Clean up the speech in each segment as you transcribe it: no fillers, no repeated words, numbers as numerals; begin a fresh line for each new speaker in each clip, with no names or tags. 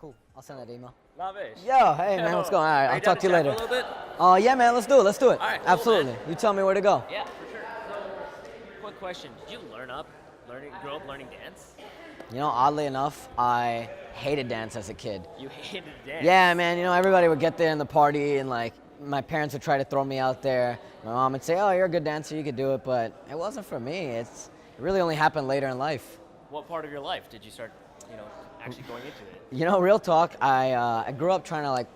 Cool. I'll send that email.
Lavesh.
Yo, hey man, what's going on? All right, I'll talk to you later.
A little bit?
Yeah, man, let's do it. Let's do it.
All right, cool,
absolutely.
man.
You tell me where to go.
Yeah, for sure. So, quick question: did you grow up learning dance?
You know, oddly enough, I hated dance as a kid.
You hated dance?
Yeah, man. You know, everybody would get there in the party, and like my parents would try to throw me out there. My mom would say, "Oh, you're a good dancer, you could do it," but it wasn't for me. It really only happened later in life.
What part of your life did you start, actually going into it?
You know, real talk, I grew up trying to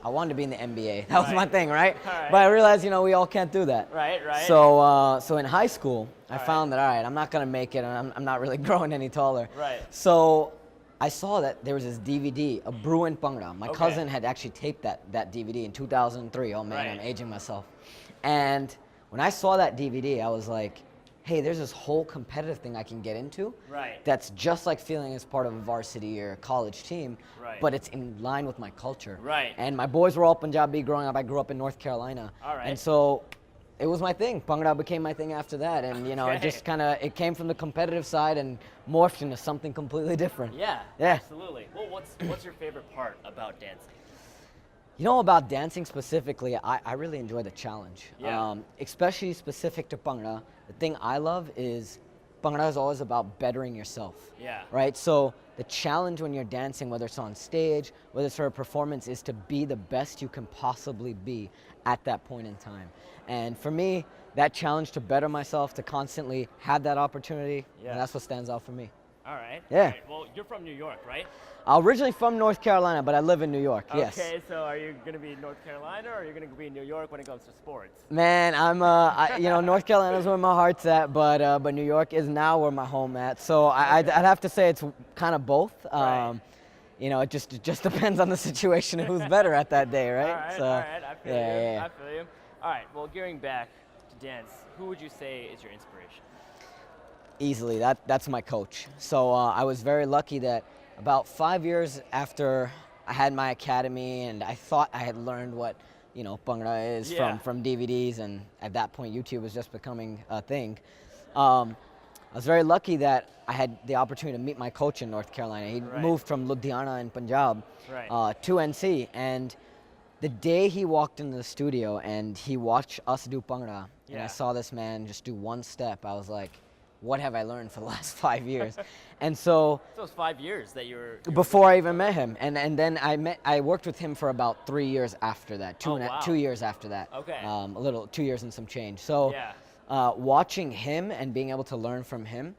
I wanted to be in the NBA. That was my thing, right?
Right.
But I realized, we all can't do that.
Right.
So in high school, I found that, all right, I'm not going to make it, and I'm not really growing any taller.
Right.
So I saw that there was this DVD, a Bruin Bhangra. My cousin had actually taped that DVD in 2003. Oh, man, I'm aging myself. And when I saw that DVD, I was like, hey, there's this whole competitive thing I can get into.
Right.
That's just like feeling as part of a varsity or college team, but it's in line with my culture.
Right.
And my boys were all Punjabi growing up. I grew up in North Carolina.
All right.
And so it was my thing. Bhangra became my thing after that. And, it just it came from the competitive side and morphed into something completely different.
Yeah. Absolutely. Well, what's your favorite part about dancing?
About dancing specifically, I really enjoy the challenge.
Yeah.
Especially specific to Bhangra. The thing I love is Bhangra is always about bettering yourself.
Yeah.
Right? So the challenge when you're dancing, whether it's on stage, whether it's for a performance, is to be the best you can possibly be at that point in time. And for me, that challenge to better myself, to constantly have that opportunity, that's what stands out for me.
All right.
Yeah.
All right. Well, you're from New York, right?
Originally from North Carolina, but I live in New York, yes.
Okay, so are you going to be in North Carolina, or are you going to be in New York when it comes to sports?
Man, I'm, North Carolina is where my heart's at, but New York is now where my home at. So I'd have to say it's kind of both.
Right.
It just depends on the situation and who's better at that day, right?
All right. I feel you.
Yeah.
I feel you. All right. Well, gearing back to dance, who would you say is your inspiration?
Easily, that's my coach. So I was very lucky that about 5 years after I had my academy and I thought I had learned what, Bhangra is from DVDs, and at that point YouTube was just becoming a thing. I was very lucky that I had the opportunity to meet my coach in North Carolina. He moved from Ludhiana in Punjab to NC, and the day he walked into the studio and he watched us do Bhangra, and I saw this man just do one step, I was like, what have I learned for the last 5 years? And so
it was 5 years that you were
before I even met him, and then I worked with him for about 3 years after that, 2 years after that.
Okay.
2 years and some change. So watching him and being able to learn from him,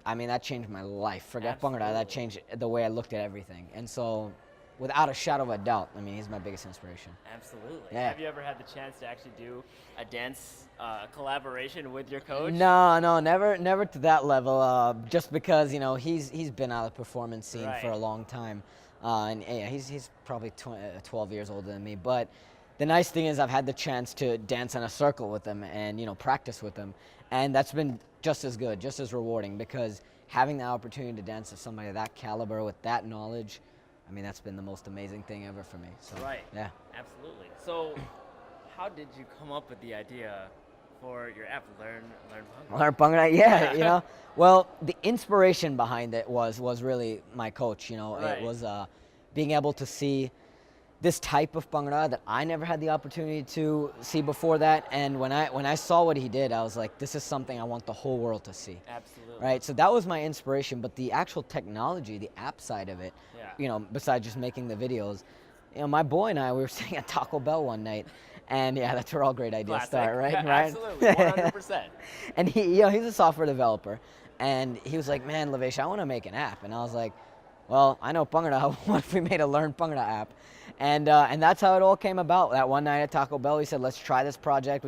I mean, that changed my life. Forget Bhangra, that changed the way I looked at everything. And so without a shadow of a doubt, I mean, he's my biggest inspiration.
Absolutely.
Yeah.
Have you ever had the chance to actually do a dance collaboration with your coach?
No, never to that level. Just because he's been out of the performance scene for a long time, and he's probably 12 years older than me. But the nice thing is I've had the chance to dance in a circle with him and practice with him, and that's been just as good, just as rewarding, because having the opportunity to dance with somebody of that caliber with that knowledge, I mean, that's been the most amazing thing ever for me. So, yeah.
Absolutely. So, how did you come up with the idea for your app, Learn Bhangra?
Learn Bhangra, yeah. Well, the inspiration behind it was really my coach. It was being able to see this type of Bhangra that I never had the opportunity to see before that. And when I saw what he did, I was like, this is something I want the whole world to see.
Absolutely.
Right, so that was my inspiration, but the actual technology, the app side of it, besides just making the videos, my boy and I, we were sitting at Taco Bell one night, and that's where all great ideas start, right?
Absolutely, 100%.
And he's a software developer, and he was like, man, Lavesh, I want to make an app. And I was like, well, I know Bhangra, what if we made a Learn Bhangra app? And that's how it all came about. That one night at Taco Bell, we said, let's try this project.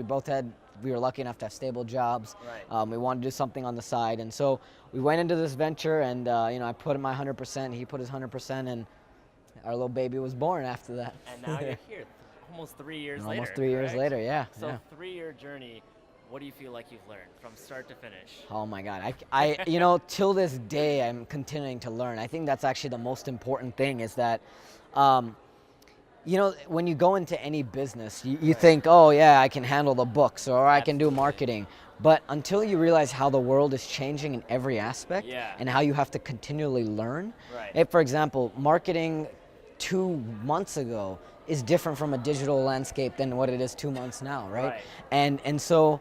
We were lucky enough to have stable jobs.
Right.
We wanted to do something on the side. And so we went into this venture, and I put in my 100%, he put his 100%, and our little baby was born after that.
And now you're here, almost 3 years later.
Almost 3 years later, yeah.
So 3-year journey, what do you feel like you've learned from start to finish?
Oh my God, till this day, I'm continuing to learn. I think that's actually the most important thing is that, um, when you go into any business, you think, oh yeah, I can handle the books or I can do
Absolutely.
marketing. But until you realize how the world is changing in every aspect
Yeah.
and how you have to continually learn.
Right.
For example, marketing 2 months ago is different from a digital landscape than what it is 2 months now, right?
Right.
And so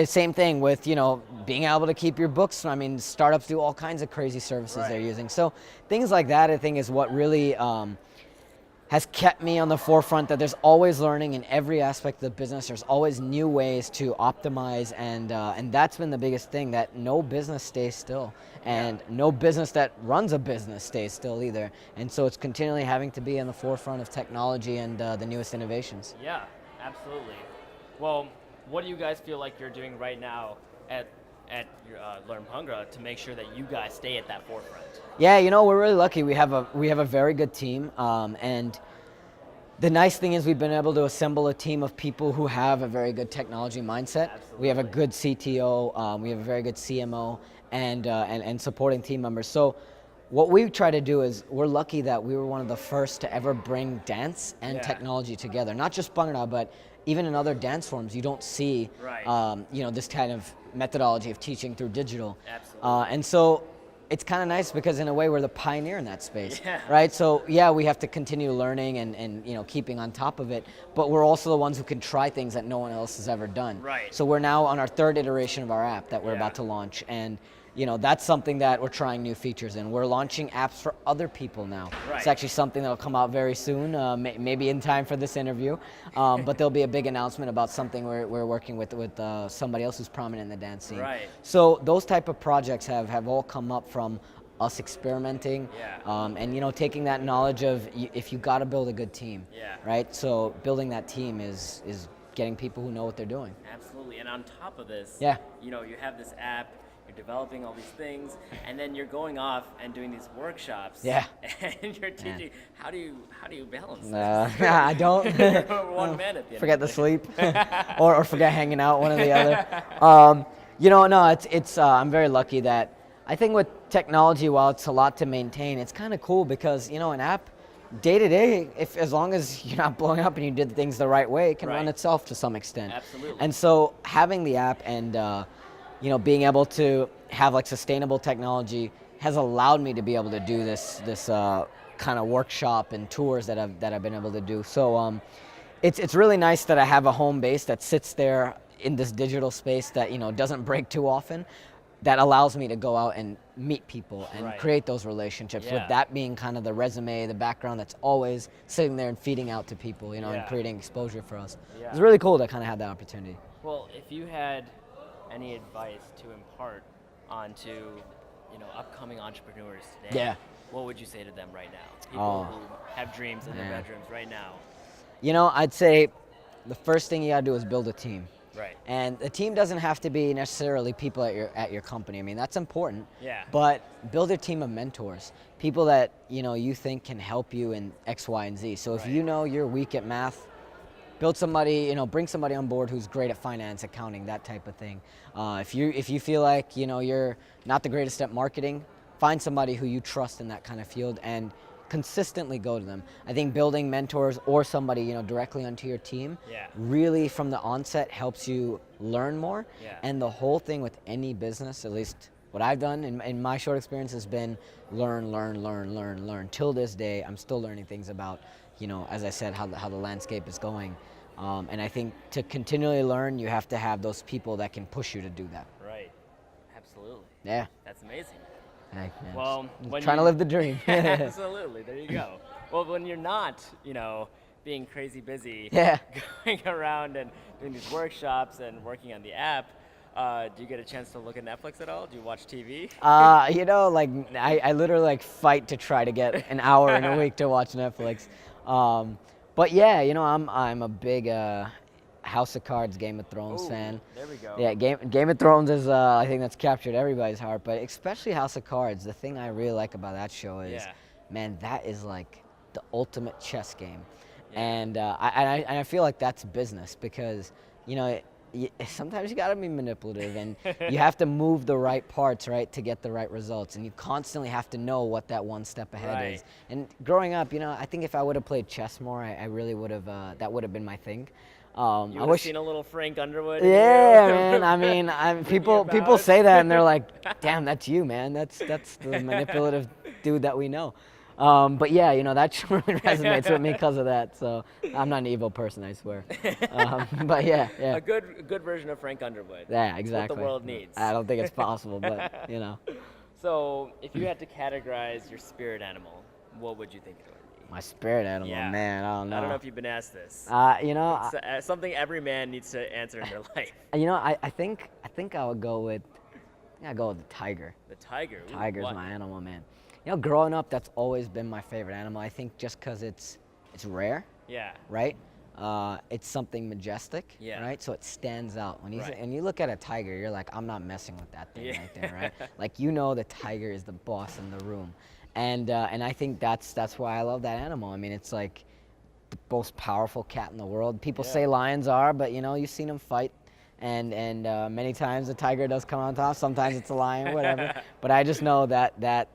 same thing with being able to keep your books. I mean, startups do all kinds of crazy services they're
Right.
using. So things like that, I think, is what really has kept me on the forefront, that there's always learning in every aspect of the business. There's always new ways to optimize, and that's been the biggest thing, that no business stays still, and no business that runs a business stays still either. And so it's continually having to be in the forefront of technology and the newest innovations.
Yeah, absolutely. Well, what do you guys feel like you're doing right now at your, Learn Bhangra to make sure that you guys stay at that forefront?
Yeah, we're really lucky. We have a very good team, and the nice thing is we've been able to assemble a team of people who have a very good technology mindset.
Absolutely.
We have a good CTO, we have a very good CMO, and supporting team members. So what we try to do is, we're lucky that we were one of the first to ever bring dance and technology together. Not just Bhangra, but even in other dance forms, you don't see
Right.
this kind of methodology of teaching through digital.
Absolutely.
And so it's kind of nice because in a way we're the pioneer in that space,
Yeah.
right? So yeah, we have to continue learning and keeping on top of it, but we're also the ones who can try things that no one else has ever done.
Right.
So we're now on our third iteration of our app that we're
Yeah.
about to launch, and that's something that we're trying new features in. We're launching apps for other people now.
Right.
It's actually something that'll come out very soon, maybe in time for this interview. But there'll be a big announcement about something we're working with somebody else who's prominent in the dance scene.
Right.
So those type of projects have all come up from us experimenting,
Yeah.
and taking that knowledge of, if you got to build a good team,
Yeah.
right? So building that team is getting people who know what they're doing.
Absolutely. And on top of this,
Yeah.
you have this app, you're developing all these things, and then you're going off and doing these workshops.
Yeah.
And you're teaching. How do you balance
I don't.
this? One man at the end.
Forget
of
to
the day.
sleep, or forget hanging out, one or the other. No, it's I'm very lucky that, I think with technology, while it's a lot to maintain, it's kind of cool because an app, day to day, as long as you're not blowing up and you did things the right way, it can run
Right.
itself to some extent.
Absolutely.
And so having the app and being able to have like sustainable technology has allowed me to be able to do this kind of workshop and tours that I've been able to do. So it's really nice that I have a home base that sits there in this digital space that doesn't break too often, that allows me to go out and meet people and
Right.
create those relationships,
Yeah.
with that being kind of the resume, the background that's always sitting there and feeding out to people, and
Yeah.
creating exposure for us.
Yeah.
It's really cool to kind of have that opportunity.
Well, if you had any advice to impart onto, upcoming entrepreneurs today,
Yeah.
what would you say to them right now? People
Oh,
who have dreams in their
man.
bedrooms right now.
I'd say the first thing you gotta do is build a team.
Right.
And the team doesn't have to be necessarily people at your company. I mean, that's important.
Yeah.
But build a team of mentors, people that you think can help you in X, Y, and Z. So if
Right.
you're weak at math, build somebody, bring somebody on board who's great at finance, accounting, that type of thing. If you feel like you're not the greatest at marketing, find somebody who you trust in that kind of field and consistently go to them. I think building mentors or somebody directly onto your team
Yeah.
really from the onset helps you learn more.
Yeah.
And the whole thing with any business, at least what I've done in my short experience, has been learn. Till this day, I'm still learning things about, as I said, how the landscape is going. And I think to continually learn, you have to have those people that can push you to do that.
Right. Absolutely.
Yeah.
That's amazing.
Yeah,
Well,
just
when
trying to
you-
live the dream.
Absolutely. There you go. Well, when you're not, being crazy busy,
Yeah.
going around and doing these workshops and working on the app, do you get a chance to look at Netflix at all? Do you watch TV?
I literally fight to try to get an hour in a week to watch Netflix. But yeah, I'm a big House of Cards, Game of Thrones
Ooh,
fan.
there we go.
Yeah, Game of Thrones is I think that's captured everybody's heart, but especially House of Cards. The thing I really like about that show is,
Yeah.
man, that is like the ultimate chess game,
Yeah.
and I feel like that's business because sometimes you gotta be manipulative, and you have to move the right parts, right, to get the right results. And you constantly have to know what that one step ahead is. And growing up, I think if I would have played chess more, I really would have. That would have been my thing.
You
I
would have
wish.
seen a little Frank Underwood. in
Yeah,
you.
man. I mean, people
about.
say that, and they're like, "Damn, that's you, man. That's the manipulative dude that we know." But yeah, that surely resonates with me because of that. So I'm not an evil person, I swear. But yeah.
A good version of Frank Underwood.
Yeah,
It's
exactly.
what the world needs.
I don't think it's possible, but
So, if you had to categorize your spirit animal, what would you think it would be?
My spirit animal,
Yeah.
man. I don't know.
I don't know if you've been asked this.
It's
Something every man needs to answer in their life.
I think I would go with. Yeah, go with the tiger.
The tiger. Ooh,
Tiger's
what?
my animal, man. Growing up, that's always been my favorite animal. I think just because it's rare,
Yeah.
right? It's something majestic,
Yeah.
right? So it stands out. When
Right.
you look at a tiger, you're like, I'm not messing with that thing
Yeah.
right there, right? Like the tiger is the boss in the room, and I think that's why I love that animal. I mean, it's like the most powerful cat in the world. People
Yeah.
say lions are, but you've seen them fight. And many times the tiger does come on top. Sometimes it's a lion, whatever. But I just know that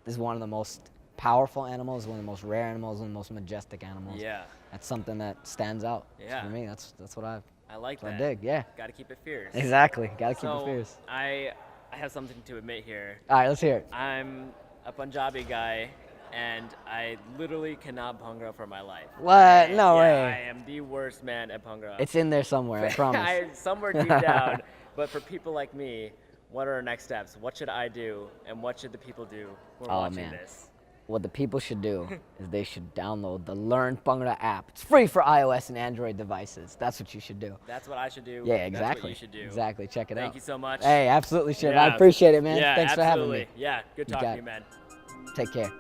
is one of the most powerful animals, one of the most rare animals, one of the most majestic animals.
Yeah.
That's something that stands out.
Yeah.
For me, that's what I
like
what I
that.
dig. Yeah.
Got to keep it fierce.
Exactly. Gotta keep
So,
it fierce.
I have something to admit here.
All right, let's hear it.
I'm a Punjabi guy, and I literally cannot bhangra for my life.
What? No
Yeah,
way.
I am the worst man at bhangra.
It's in there somewhere. I promise.
Somewhere deep down. But for people like me, what are our next steps? What should I do, and what should the people do who are watching
man.
this?
What the people should do is they should download the Learn Bhangra app. It's free for iOS and Android devices. That's what you should do.
That's what I should do.
Yeah,
That's
exactly.
what you should do.
Exactly. Check it out.
Thank you so much.
Hey, absolutely should.
Yeah.
I appreciate it, man.
Yeah,
Thanks
absolutely.
for having me.
Yeah, good
You
talking
got
to you,
it.
man.
Take care.